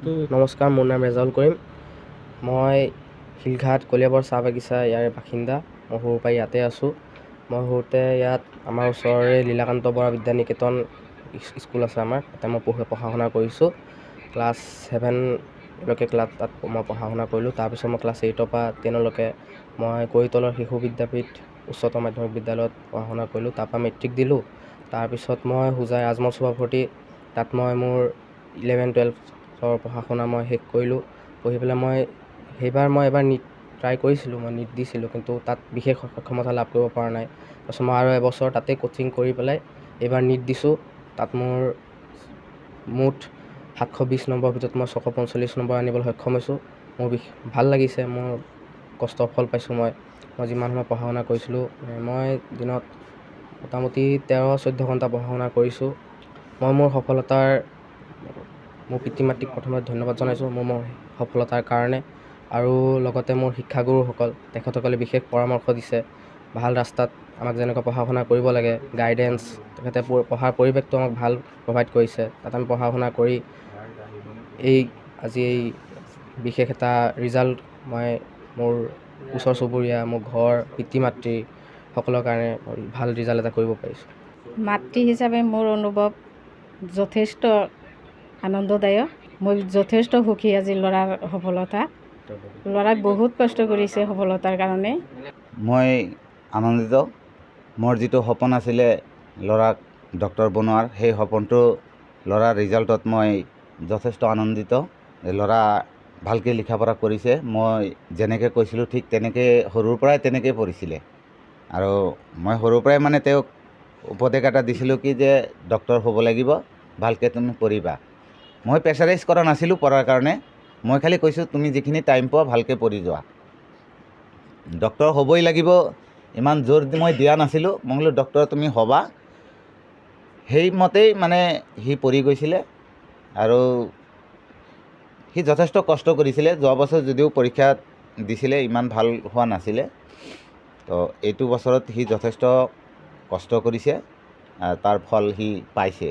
নমস্কাৰ, মোৰ নাম ৰেজাউল কৰিম। মই শিলঘাট কলিয়াবৰ চাহ বাগিচা ইয়াৰে বাসিন্দা। মই সৰুৰ পৰা ইয়াতে আছোঁ। মই সৰুতে ইয়াত আমাৰ ওচৰৰে লীলাকান্ত বৰা বিদ্যা নিকেতন স্কুল আছে আমাৰ, তাতে মই পঢ়া শুনা কৰিছোঁ। ক্লাছ 7লৈকে তাত মই পঢ়া শুনা কৰিলোঁ। তাৰপিছত মই ক্লাছ 8ৰ পৰা 10লৈকে মই কৈতলৰ শিশু বিদ্যাপীঠ উচ্চতৰ মাধ্যমিক বিদ্যালয়ত পঢ়া শুনা কৰিলোঁ। তাৰপৰা মেট্ৰিক দিলোঁ। তাৰপিছত মই হোজাই আজমল সভাপতি, তাত মই মোৰ 11-12ৰ পঢ়া শুনা মই শেষ কৰিলোঁ। পঢ়ি পেলাই সেইবাৰ মই এবাৰ নীট ট্ৰাই কৰিছিলোঁ, মই নীট দিছিলোঁ, কিন্তু তাত বিশেষ সক্ষমতা লাভ কৰিব পৰা নাই। তাৰপিছত মই আৰু এবছৰ তাতেই কোচিং কৰি পেলাই এইবাৰ নীট দিছোঁ। তাত মোৰ মুঠ 720 নম্বৰৰ ভিতৰত মই 645 নম্বৰ আনিবলৈ সক্ষম হৈছোঁ। মোৰ ভাল লাগিছে, মোৰ কষ্টৰ ফল পাইছোঁ। মই যিমান সময় পঢ়া শুনা কৰিছিলোঁ, মই দিনত মোটামুটি 13-14 ঘণ্টা পঢ়া শুনা কৰিছোঁ। মই মোৰ সফলতাৰ মোৰ পিতৃ মাতৃক প্ৰথমে ধন্যবাদ জনাইছোঁ মোৰ সফলতাৰ কাৰণে, আৰু লগতে মোৰ শিক্ষাগুৰুসকল, তেখেতসকলে বিশেষ পৰামৰ্শ দিছে। ভাল ৰাস্তাত আমাক যেনেকৈ পঢ়া শুনা কৰিব লাগে, গাইডেঞ্চ, তেখেতে পঢ়াৰ পৰিৱেশটো আমাক ভাল প্ৰভাইড কৰিছে। তাত আমি পঢ়া শুনা কৰি আজি এই বিশেষ এটা ৰিজাল্ট মই মোৰ ওচৰ চুবুৰীয়া, মোৰ ঘৰ, পিতৃ মাতৃ সকলৰ কাৰণে ভাল ৰিজাল্ট এটা কৰিব পাৰিছোঁ। মাতৃ হিচাপে মোৰ অনুভৱ যথেষ্ট আনন্দদায়ক। মই যথেষ্ট সুখী আজি ল'ৰাৰ সফলতা। ল'ৰাই বহুত কষ্ট কৰিছে সফলতাৰ কাৰণে। মই আনন্দিত। মোৰ যিটো সপোন আছিলে ল'ৰাক ডক্টৰ বনোৱাৰ, সেই সপোনটো ল'ৰাৰ ৰিজাল্টত মই যথেষ্ট আনন্দিত। ল'ৰা ভালকৈ লিখা পঢ়া কৰিছে। মই যেনেকৈ কৈছিলোঁ ঠিক তেনেকৈ সৰুৰ পৰাই তেনেকৈ পঢ়িছিলে, আৰু মই সৰুৰ পৰাই মানে তেওঁক উপদেশ এটা দিছিলোঁ কি যে ডক্টৰ হ'ব লাগিব, ভালকৈ তুমি পঢ়িবা। মই প্ৰেছাৰাইজ কৰা নাছিলোঁ পঢ়াৰ কাৰণে। মই খালি কৈছোঁ তুমি যিখিনি টাইম পোৱা ভালকৈ পঢ়ি যোৱা, ডক্টৰ হ'বই লাগিব ইমান জোৰ মই দিয়া নাছিলোঁ। মই বোলো ডক্টৰ তুমি হ'বা, সেইমতেই মানে সি পঢ়ি গৈছিলে। আৰু সি যথেষ্ট কষ্ট কৰিছিলে। যোৱা বছৰ যদিও পৰীক্ষাত দিছিলে, ইমান ভাল হোৱা নাছিলে, তো এইটো বছৰত সি যথেষ্ট কষ্ট কৰিছে, তাৰ ফল সি পাইছে।